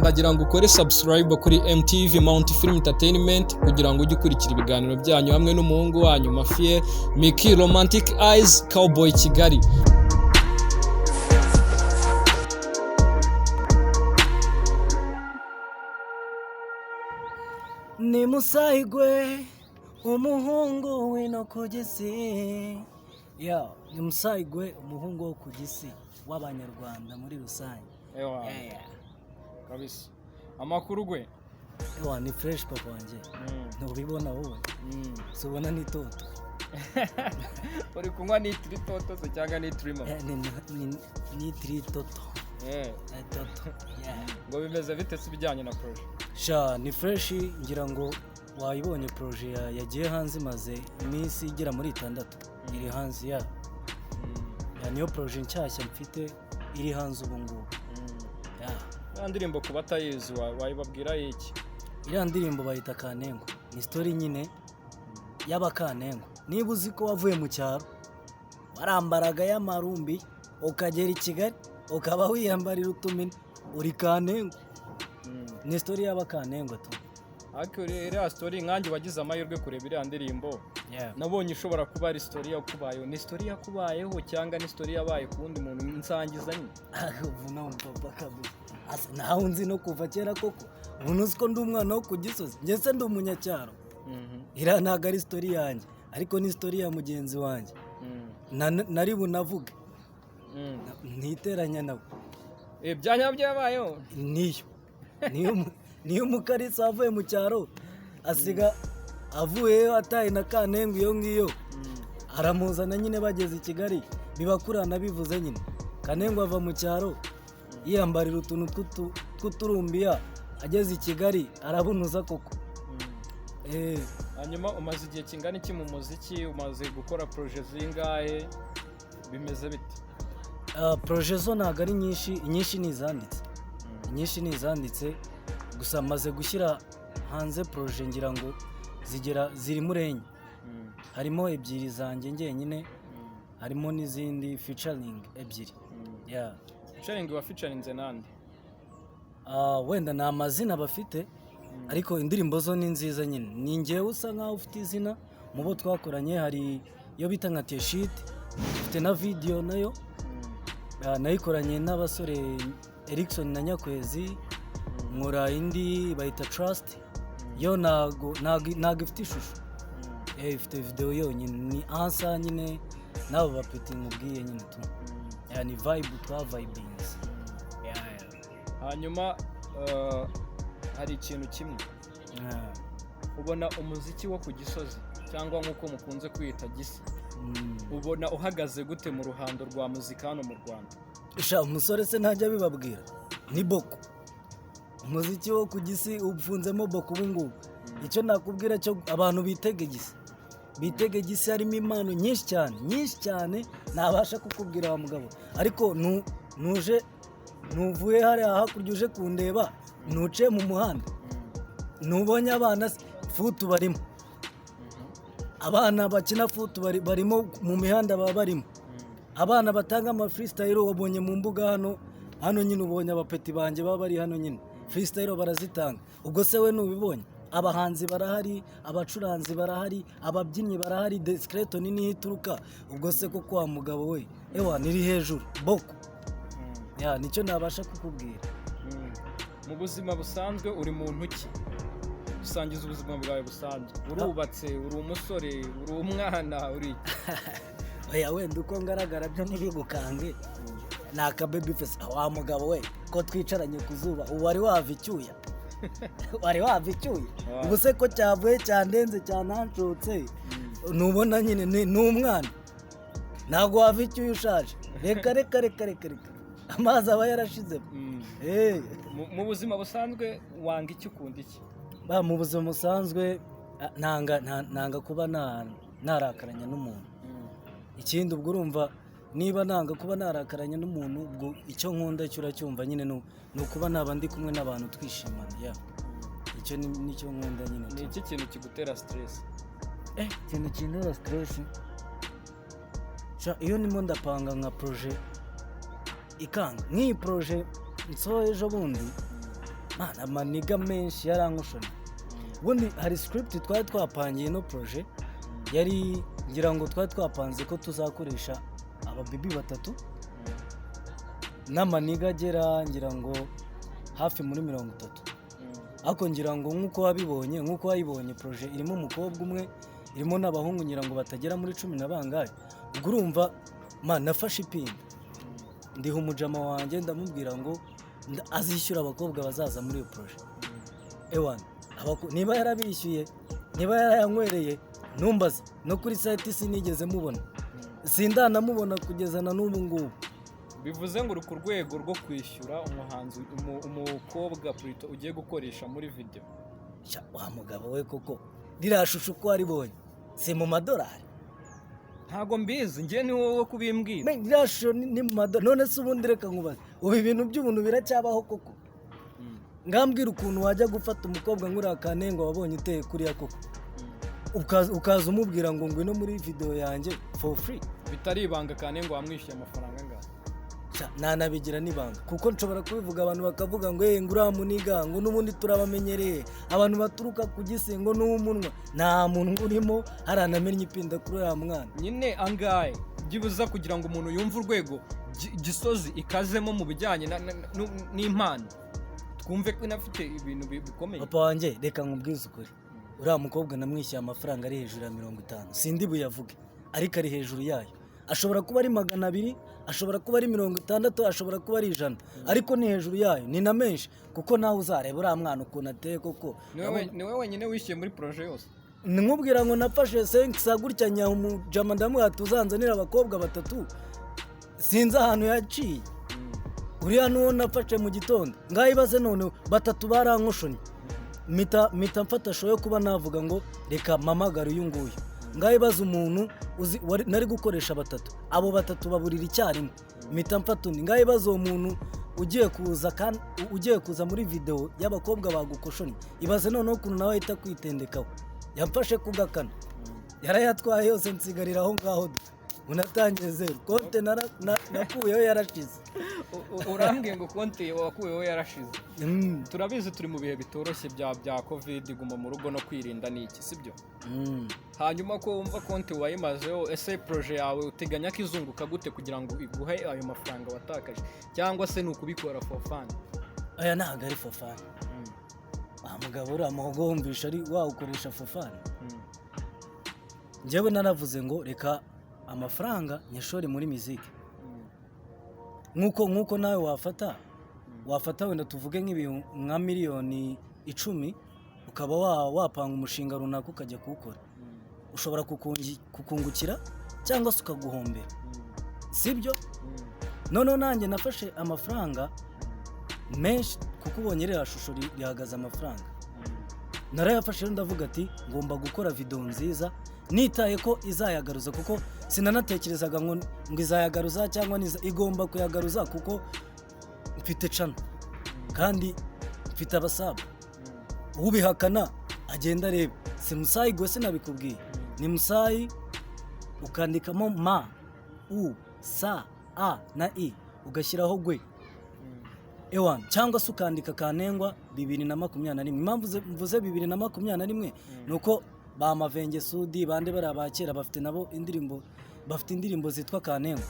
nagira ngo ukore subscribe kuri MTV Mount Film Entertainment kugira ngo ujye ukurikira ibiganiro byanyu hamwe n'umuhungu wanyu Mafie Miki Romantic Eyes Cowboy Kigali. Ni Musai gwe umuhungu wino kugisi. Ni Musai gwe umuhungu wo kugisi w'abanyarwanda muri rusange. Kabisa. Amakuru gwe. Ni fresh papa wanje. Ntubibona wowe. Subona ni toto. Uri kunywa ni tritoto se cyangwa ni trimo? Ni tritoto. Toto. Ngo bimeze bite se bijyanye na projet? Ni fresh ngira ngo wayibonye projet yagiye hanze maze iminsi igera muri 6 iri hanze ya niyo projet nshyashya mfite iri hanze ubu ngubu. Indirimbo ku batayizi wayibabwira iki? Iriya ndirimbo bayita Kanengo, ni story nyine y'abakanengo. Niba uzi ko wavuye mu cyaro warambaraga y'amarumbi ukagera i Kigali ukaba wiyambarira utumini uri Kanengo. Ni story y'abakanengo tu. Ariko iriya story nkanjye wagize amahirwe kureba iriya ndirimbo. Nabonye ishobora kuba ari story yakubayeho. Ni story yakubayeho cyangwa ni story yabaye ku wundi muntu nsangiza nyine? Ubuna papa kabisa. Asa naho nzi no kuva kera koko. Umuntu uzi ko ndi umwana wo ku Gisozi, ngese ndi umunyacyaro. Iriya ntago ari story yanjye, ariko ni story ya mugenzi wanjye. Nari bunavuge. Ntiteranya nabo. Byanyabyo yabayeho. Niyo umukarisa avuye mu cyaro asiga avuyeyo ataye na Kanengo iyo ngiyo aramuzana nyine bageze i Kigali bibakurana bivuze nyine. Kanengo ava mu cyaro yiyambarira utuntu tw'uturumbiya ageze i Kigali arabunuza koko. Hanyuma umaze igihe kingana iki mu muziki? Umaze gukora projet zingahe? Bimeze bite? Projet zo ntago ari nyinshi nizanditse gusa maze gushyira hanze projet ngira ngo ziri murenye. Harimo ebyiri zanjye ngenyine, harimo n'izindi featuring ebyiri. Featuring wa featurinze nande? Wenda na amazina bafite ariko indirimbo zo ni nziza nyine. Ni ngewe usa nkaho ufite izina mu bo twakoranye. Hari iyo bita nka T-shirt, ufite na video nayo nayikoranye n'abasore Erikson na Nyakwezi. Nkora indi bayita Trust, yo nago ifite ishusho. Ifite video yonyine, ni ansa nyine nabo bapeti mubwiye nyine tu. Ni vibe twa vibings. Hanyuma hari ikintu kimwe. Ubona umuziki wo ku Gisozi cyangwa nkuko mukunze kwita Gisi, ubona uhagaze gute mu ruhando rwa muzika hano mu Rwanda? Umusore se ntajya bibabwira ni boko. Umuziki wo ku Gisi ufunzemo boko ubu ngubu. Icyo nakubwira cyo abantu bitege Gisi harimo impano nyinshi cyane nabasha kukubwira wa mugabo. Ariko nuvuye hari hakurya uje kundeba, nuce mu muhanda nubonye abana futu barimo, abana bakina futu barimo mu mihanda baba barimo, abana batanga ama freestyle wabonye mu mbuga hano nyine. Ubonye abapeti banje baba bari hano nyine freestyle barazitanga. Ubwo se we nubibonye abahanzi barahari, abacuranzi barahari, ababyinnyi barahari, discreto nini hituruka. Ubwo se ko kwa mugabo we niri hejuru boko. Nicyo nabasha kukubwira. Mu buzima busanzwe uri muntu ki? Usangiza ubuzima bwawe busanzwe. Urubatse, uri umusore, uri umwana, uri wenda uko ngaragara byo ntibigukange. Naka baby face wa mugabo we ko twicaranye ku zuba wari wava icyuya. Ubwo se ko cyavuye cyandenze cyananshotse nubona nyine ni umwana. Ntago wava icyuya ushaje. Reka amazi aba yarashize. Mu buzima busanzwe wanga iki ukunda iki? Mu buzima busanzwe nanga kuba narakaranya n'umuntu. Ikindi ubwo urumva niba nanga kuba narakaranya n'umuntu, ubwo icyo nkunda cyo uracyumva nyine no kuba naba ndi kumwe n'abantu twishimana. Icyo nicyo nkunda nyine. Ni iki kintu kigutera stress? Ikintu kintera stress iyo nimo ndapanga nka projet ikanga nk'iyi projet nsohoye ejo bundi mana amaniga menshi yarankushona ubundi hari script twari twapangiye no projet yari ngira ngo twari twapanze ko tuzakoresha ababibi batatu n'amaniga agera ngira ngo hafi muri 30 ariko ngira ngo nk'uko wayibonye projet irimo umukobwa umwe irimo n'abahungu ngira ngo batagera muri 10 na bangahe ubwo urumva man nafashe ipinda ndiha umujama wanjye ndamubwira ngo azishyura abakobwa bazaza muri iyo projet ewan niba yarabishyuye niba yarayanywereye numbaze no kuri site sinigeze mubona sindanamubona kugeza na n'ubu ngubu bivuze ngo uri ku rwego rwo kwishyura umuhanzi umukobwa Prito ugiye gukoresha muri video wa mugabo we koko rirashusho uko waribonye si mu madolari ntago mbizi njye ni wowe kubimbwira rirashusho ni mu madolari none se ubundi reka nkubaze ubu ibintu by'ubuntu biracyabaho koko ngambwira ukuntu wajya gufata umukobwa nk'uriya Kanengo wabonye uteye kuriya koko ukaza umubwira ngo ngwino muri video yanjye for free bitari ibanga Kanengo wamwishyuye amafaranga ngaho nanabigira nibanga kuko nshobora kubivuga abantu bakavuga ngo ngura muniga ngo nubundi turabamenyereye abantu baturuka ku gisengo n'umunwa nta muntu urimo haranamenye ipinda kuri ya mwana nyine angaye byibuza kugira ngo umuntu yumve urwego gisozi ikazemo mu bijyanye n'impano twumve ko inafite ibintu bikomeye papa wanjye reka nkubwize ukuri uriya mukobwa namwishyuye amafaranga ari hejuru ya 50 sindi buyavuge ariko ari hejuru yayo ashobora kuba ari 200 ashobora kuba ari 60 ashobora kuba ari 100 ariko ni hejuru yayo ni na menshi kuko nawe uzareba uriya mwana ukuntu ateye koko ni wowe wenyine wishyuye muri projet yose nkubwira ngo nafashe 5 gutya nyaho umujama ndamuha tuzanzanira abakobwa batatu sinzi ahantu yaciye uriya nuwo nafashe mu gitondo ngayibaze none batatu barankushonye mita mfata shoyo kuba navuga ngo reka mamagara uyu nguyu ngayibaze umuntu nari gukoresha batatu abo batatu baburira icyarimwe mita mfata undi ngayibaze uwo muntu ugiye kuza muri video y'abakobwa bagukoshonye ibaze noneho ukuntu nawe ahita kwitendekaho yamfashe kugakana yarayatwaye yose nsigarira aho ngaho unatangiye 0 konte nakuyeho yarashize urambwiye ngo konte wakuyeho yarashize turabizi turi mu bihe bitoroshye bya covid guma mu rugo no kwirinda niki sibyo hanyuma ko wumva konte wayimazeho ese projet yawe uteganya ko izunguka gute kugira ngo iguhe ayo mafaranga watakaje cyangwa se ni ukubikora for fun aya ntago ari for fun mugabo uriya muhogo wumvisha ari wawukoresha for fun njyewe naravuze ngo reka amafaranga nyashore muri muziki nkuko nawe wafata wenda tuvuge nka miliyoni 10 ukaba wapanga umushinga runaka ukajya kuwukora ushobora kukungukira cyangwa se ukaguhombera sibyo none nanjye nafashe amafaranga menshi kuko ubonye rero shusho rihagaze amafaranga narayafashe ndavuga ati ngomba gukora video nziza nitaye ko izayagaruza kuko sinanatekerezaga ngo izayagaruza cyangwa igomba kuyagaruza kuko mfite cana kandi mfite abasaba ubihakana agenda areba si Musai gose nabikubwiye ni Musai ukandikamo ma u sa a na i ugashyiraho gwe ewan cyangwa se ukandika Kanengwa 2021 impamvu mvuze 2021 nuko ba Mavenge Sudi bande bara bakera bafite nabo indirimbo zitwa Kanengwa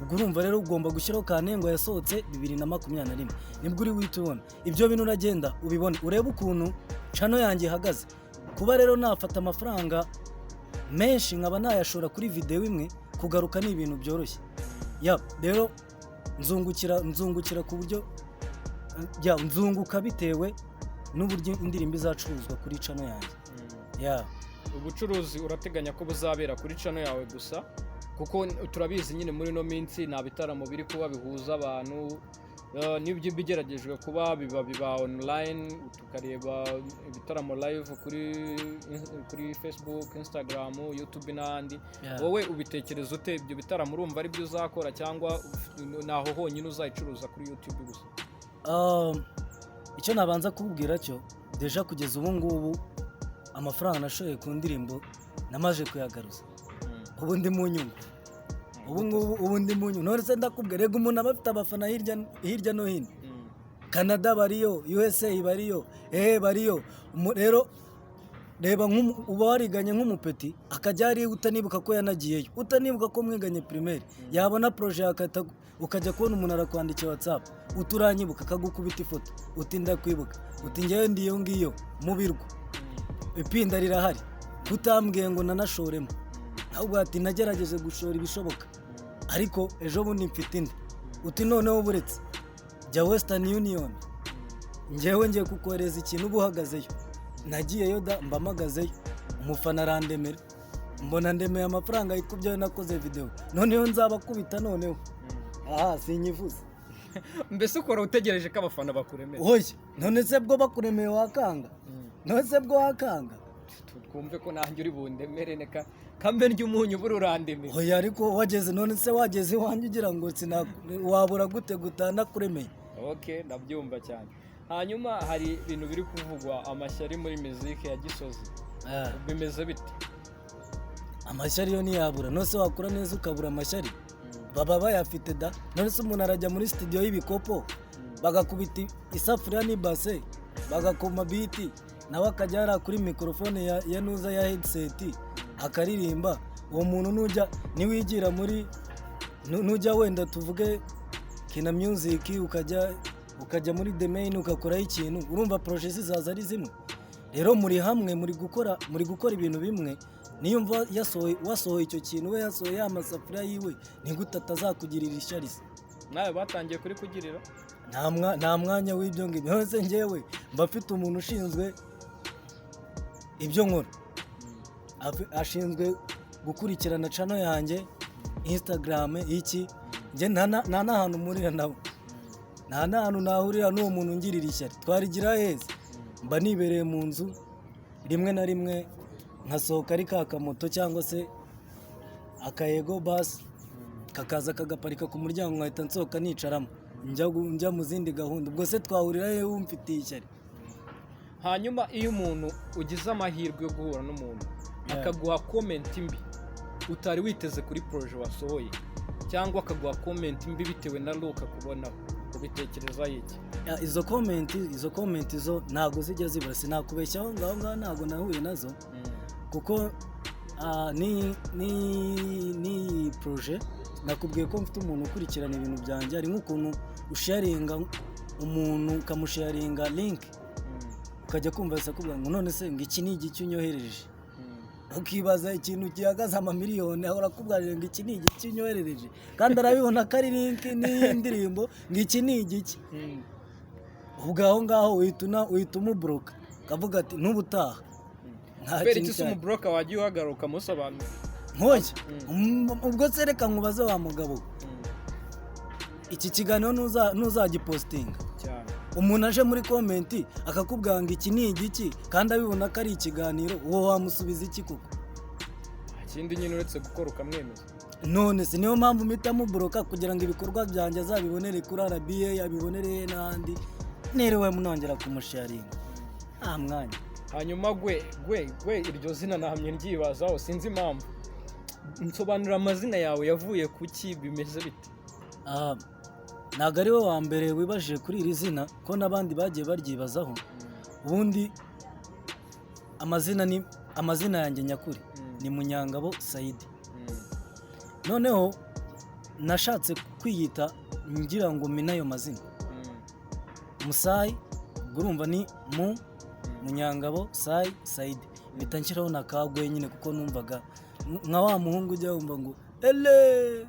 ubwo urumva rero ugomba gushyiraho Kanengwa yasohotse 2021 nibwo uri witubona ibyo bintu uragenda ubibone urebe ukuntu chano yanjye ihagaze kuba rero nafata amafaranga menshi nkaba nayashora kuri video imwe kugaruka ni ibintu byoroshye rero nzungukira ku buryo nzunguka bitewe n'uburyo indirimbo izacuruzwa kuri chano yanjye ubucuruzi urateganya ko buzabera kuri chano yawe gusa kuko turabizi nyine muri no minsi nta bitaramo biri kuba bihuza abantu nibyo bigeragejwe kuba biba online tukareba ibitaramo live kuri Facebook, Instagram, YouTube n'andi wowe ubitekereza ute ibyo bitaramo urumva ari byo uzakora cyangwa naho honyine uzayicuruza kuri YouTube gusa icyo nabanza kubwira cyo deja kugeza ubu ngubu amafaranga nashoye ku ndirimbo namaje kuyagaruza ubu ndi mu nyungu ubu ndi mu nyungu none se ndakubwira rego umuntu aba afite abafana hirya no hino Canada bariyo, USA bariyo, bariyo. Rero reba uba wariganye nk'umupeti akajya ari utanibuka ko yanagiyeyo, utanibuka ko mwiganye primaire, yabona projet ukajya kubona umuntu arakwandikiye WhatsApp, uturanyibuka akagukubita ifoto, utinda kwibuka, uti ngewe ndiyo ngiyo mubirwa, ipinda rirahari, kutambwiye ngo nanashoremo, ahubwo ati nagerageje gushora ibishoboka, ariko ejo bundi mfite indi, uti noneho buretse jya Western Union, ngewe ngiye kukohereza ikintu uba uhagazeyo, nagiyeyo mbamagazeyo, umufana arandemera, mbona ndemeye amafaranga yikubyeho nakoze video, noneho nzabakubita noneho, sinyivuze. Mbese ukora utegereje ko abafana bakuremera? Oya, none se bwo bakuremeye wakanga? None se bwo wakanga? Twumve ko nanjye uri bundemere neka kambe ry'umunyu buri urandemera. Oya, ariko wageze, none se wageze iwanjye ugira ngo wabura gute gutana kuremeye? Okay, ndabyumva cyane. Hanyuma hari ibintu biri kuvugwa amashyari muri muziki ya Gisozi. Bimeze bite? Amashyari yo ntiyabura, none se wakura neza ukabura amashyari? Baba bayafite da, none se umuntu arajya muri studio y'ibikopo bagakubita isafuriya n'ibase bagakoma biti, nawe akajya yari kuri mikrofone ya nuza ya headset akaririmba. Uwo muntu niwigira muri nujya wenda tuvuge Kina Music ukajya muri The Main ugakoraho ikintu, urumva projet zizaza ari zimwe. Rero muri hamwe muri gukora ibintu bimwe, niyumva wasohoye icyo kintu, we yasohoye amasafuriya yiwe, nigute atazakugirira ishyari? Nawe batangiye kuri kugirira? Nta mwanya w'ibyo ngibyo, hose ngewe mba mfite umuntu ushinzwe ibyo nkora, ashinzwe gukurikirana channel yanjye, Instagram iki, nge nta n'ahantu murira nawe, nta n'ahantu nahurira n'uwo muntu ngirira ishyari, twarigira heza. Mba nibereye mu nzu, rimwe na rimwe nkasohoka ari kakamoto cyangwa se akayego basi kakaza kagaparika ku muryango, nkahita nsohoka nicaramo njya mu zindi gahunda. Ubwo se twahurira yewe umfitiye ishyari? Hanyuma iyo umuntu ugize amahirwe yo guhura n'umuntu akaguha comment mbi utari witeze kuri projet wasohoye, cyangwa akaguha comment mbi bitewe na look akubonaho, ubitekereza iki? Izo comment zo ntago zijya zibura, sinakubeshya aho ngaho ntago nahuye nazo, kuko ni projet nakubwiye ko mfite umuntu ukurikirana ibintu byanjye. Ari nk'ukuntu usharinga umuntu ukamusharinga link, ukajya kumva akubwira ngo none se ngo iki ni igiki unyoherereje, ukibaza ikintu gihagaze amamiliyoni, ahora akubwira ngo iki ni igiki unyoherereje, kandi arabibona ko ari link n'indirimbo, ngo iki ni igiki. Ubwo aho ngaho uhita umubloka, kavuga ati n'ubutaha kubera iki se umubloka wagiye uhagaruka musobanura? Nkoye ubwo se reka nkubaze wa mugabo, iki kiganiro ntuzagipostinga cyane, umuntu aje muri komenti akakubwira ngo iki ni igiki kandi abibona ko ari ikiganiro, uwo wamusubiza iki koko? Ikindi nyine uretse gukora ukamwemeza. None se niyo mpamvu mpita mubloka, kugira ngo ibikorwa byanjye azabibonere kuri RBA, yabibonere n'ahandi, niriwe munongera kumusharinga nta mwanya. Hanyuma gwe iryo zina nahamye ndyibazaho, sinzi impamvu. Nsobanura amazina yawe yavuye kuki, bimeze bite? Ntabwo ari wowe wa mbere wibajije kuri iri zina, ko n'abandi bagiye baryibazaho. Ubundi amazina yanjye nyakuri ni Munyangabo Saidi. Noneho nashatse kwiyita ngira ngo mine ayo mazina, Musai, urumva ni Munyangabo Saidi, mpita nshyiraho na kagwe nyine, kuko numvaga nka wa muhungu ujya wumva ngo ele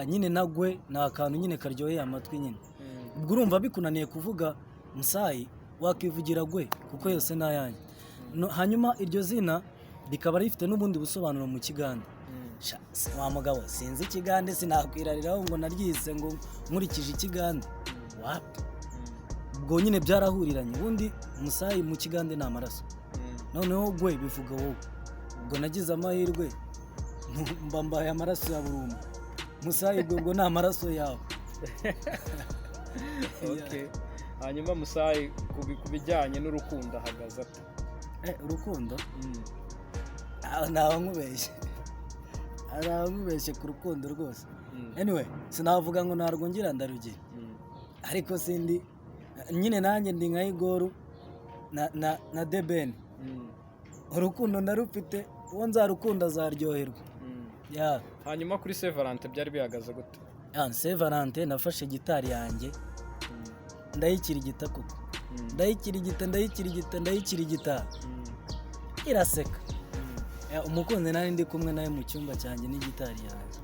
nyine nagwe ni akantu nyine karyoheye amatwi nyine. Ubwo urumva bikunaniye kuvuga Musai, wakivugira gwe kuko yose ni ayanjye. Hanyuma iryo zina rikaba rifite n'ubundi busobanuro mu Kigande. Wa mugabo sinzi Ikigande, sinakwirariraho ngo naryise ngo nkurikije Ikigande, wapi. Ubwo nyine byarahuriranye. Ubundi Musai mu Kigande ni amaraso, noneho gwe bivuga wowe. Ubwo nagize amahirwe mbaye amaraso ya burundu, Musai ubwo ni amaraso yawe. Okay. Hanyuma Musai kubijyanye n'urukundo ahagaze ate? Urukundo nkubeshye ku rukundo rwose. Anyway, sinavuga ngo narwo ngira ndarugira, ariko sindi nyine nanjye ndi nka Igoru na Deben. Urukundo ndarufite uwo nzarukunda azaryoherwa. Hanyuma kuri Saint Valentin byari bihagaze gute? Saint Valentin nafashe gitari yanjye ndayikirigita koko. Ndayikirigita iraseka. Umukunzi nari ndi kumwe nawe mu cyumba cyanjye n'igitari yanjye.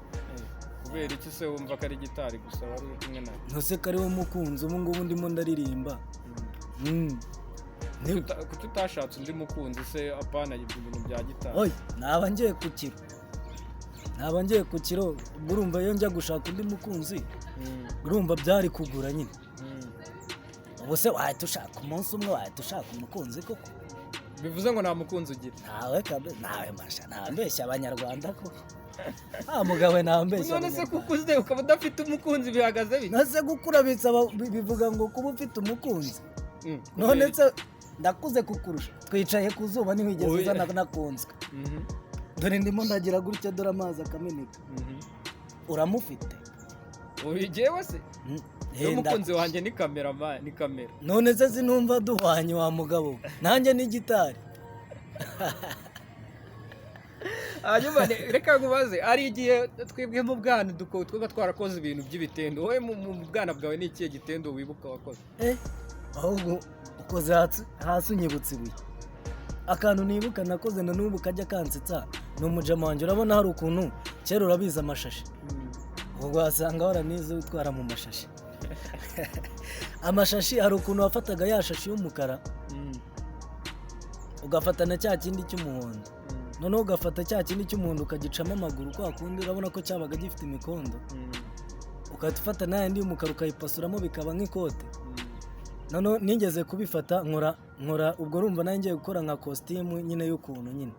Kubera iki se wumva ko ari gitari gusa wari kumwe nawe? Ntuseka ari wo mukunzi ubu ngubu ndimo ndaririmba. Kuki utashatse undi mukunzi se apana ibintu bya gitari? Oya naba ngiye ku kiro urumva iyo njya gushaka undi mukunzi urumva byari kugura nyine. Ubu se wahita ushaka umunsi umwe wahita ushaka umukunzi koko? Bivuze ngo nta mukunzi ugira? Nawe masha nambeshya abanyarwanda ko mugabo nambeshya. None se kuko uzi ukaba udafite umukunzi bihagaze bite? Nase gukura bivuga ngo kuba ufite umukunzi. None se ndakuze kukurusha twicaye ku zuba ntiwigeze uzana nakunzwe. Dore ndimo ndagira gutya dore amazi akameneka. Uramufite? Ubigewe se? Umukunzi wanjye ni kamera. None se sinumva duhwanye wa mugabo nanjye ni gitari. Hanyuma reka ngubaze ari igihe twebwe mu bwana twebwe twarakoze ibintu by'ibitendo. Wowe mu bwana bwawe ni ikihe gitendo wibuka wakoze? Ahubwo ukoze hasi unyibutse ibuye. Akantu nibuka nakoze na n'ubu kajya kansetsa ni umujama wanjye. Urabona hari ukuntu kera urabiza amashashi, ubwo wasanga waranize witwara mu mashashi. Amashashi hari ukuntu wafataga ya shashi y'umukara ugafata na cya kindi cy'umuhondo, noneho ugafata cya kindi cy'umuhondo ukagicamo amaguru kwa kundi urabona ko cyabaga gifite imikondo, ukafata n'ayandi y'umukara ukayipasuramo bikaba nk'ikote. Noneho nigeze kubifata nkora ubwo urumva nanjye ngiye gukora nka costume nyine y'ukuntu nyine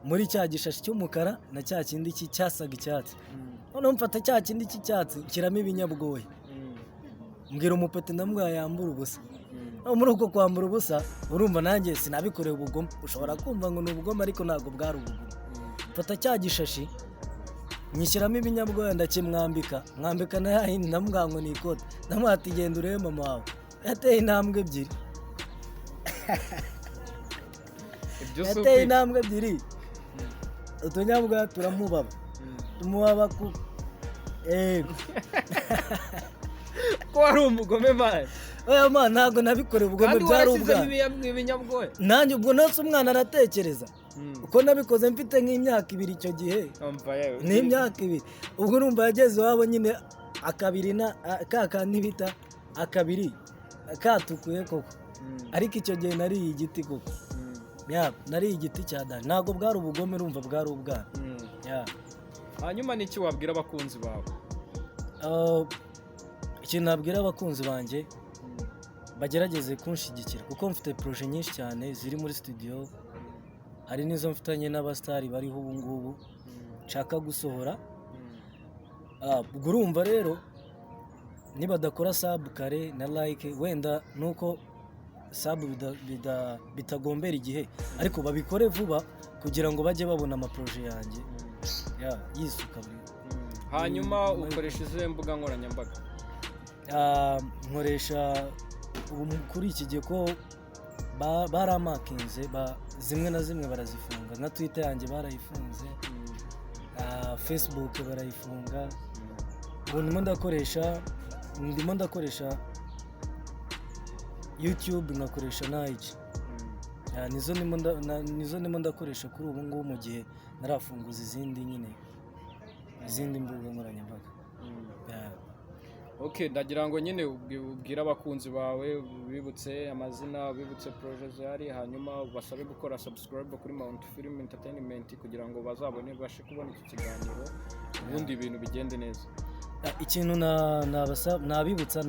muri cya gishashi cy'umukara na cya kindi cyasaga icyatsi. Noneho mfata cya kindi cy'icyatsi nshyiramo ibinyabwoya, mbwira umupeti ndamubwira yambura ubusa. Muri uko kwambura ubusa urumva nanjye sinabikoreye ubugome. Ushobora kumva ngo ni ubugome ariko ntabwo bwari ubugome. Mfata cya gishashi nyishyiramo ibinyabwoya ndakimwambika na yahindi ndamubwira ngo ni ikote. Ndamubwira ati genda urebe mama wawe yateye intambwe ebyiri. Yateye intambwe ebyiri utunyabwoya turamubaba tumubaba ku ko wari umugome mani? Oya mani ntabwo nabikoreye ubugome byari ubwana. Nanjye ubwo nose umwana aratekereza uko nabikoze mfite nk'imyaka 2 icyo gihe. Ni imyaka 2 ubwo urumva yageze iwabo nyine akabiri na kakandi bita akabiri katukuye koko. Ariko icyo gihe nariye igiti koko. Nariye igiti cya dani. Ntabwo bwari ubugome urumva bwari ubwana. Hanyuma ni iki wabwira abakunzi bawe? Ikintu nabwira abakunzi banjye bagerageze kunshigikira kuko mfite projet nyinshi cyane ziri muri studio. Hari n'izo mfitanye n'abastari bariho ubu ngubu nshaka gusohora. Ubwo urumva rero niba dakora sub kare na like wenda nuko sub bitagombera igihe ariko babikore vuba kugira ngo bajye babona ama projet yanjye yisuka buri. Hanyuma ukoresha izo mbuga nkoranyambaga? Nkoresha kuri iki gihe ko baramakinze zimwe na zimwe barazifunga. Nka Twitter yanjye barayifunze, Facebook barayifunga. Ubu ndimo ndakoresha YouTube, ngakoresha na IG. Nizo ndimo ndakoresha kuri ubu ngubu mu gihe narafunguza izindi mbuga nkoranyambaga. Okay, ndagira ngo nyine ubwira abakunzi bawe bibutse amazina, bibutse project zari, hanyuma basabe gukora subscribe kuri Mount Film Entertainment kugira ngo bazabone bashe kubona iki kiganiro ubundi ibintu bigende neza. Ikintu nabibutsa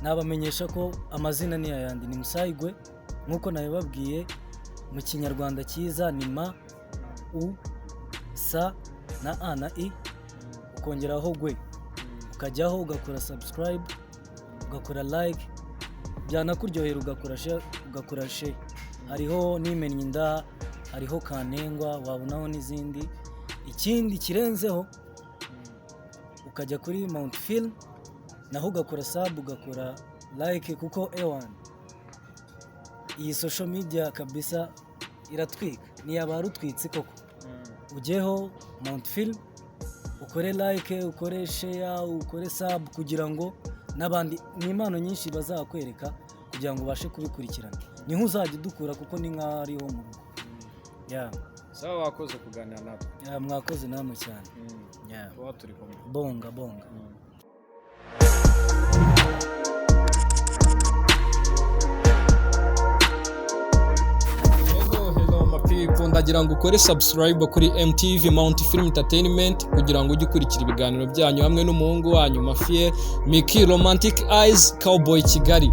nabamenyesha ko amazina ni yayandi, ni Musai nkuko nabibabwiye mu kinyarwanda cyiza ni ma u sa na a na i ukongeraho gwe, ukajyaho ugakora subscribe, ugakora like, byanakuryohera ugakora share. Hariho nimenya inda, hariho kanengwa, wabonaho n'izindi. Ikindi kirenzeho ukajya kuri Mount Film naho ugakora sub, ugakora like kuko ewan iyi social media kabisa iratwika ni abarutwitse koko ujeho Mount Film ukore like ukore share ukore sub kugira ngo n'abandi ni impano nyinshi bazakwereka kugira ngo ubashe kubikurikirana ni nk'uzajya dukura kuko ni nka ariho mu rugo sawa wakoze kuganira natwe mwakoze namwe cyane tuba turi kumwe bonga people ndagira ngo ukore subscribe kuri MTV Mount Film Entertainment kugira ngo ujye ukurikira ibiganiro byanyu hamwe n'umuhungu wanyu Mafie Miki Romantic Eyes Cowboy Kigali.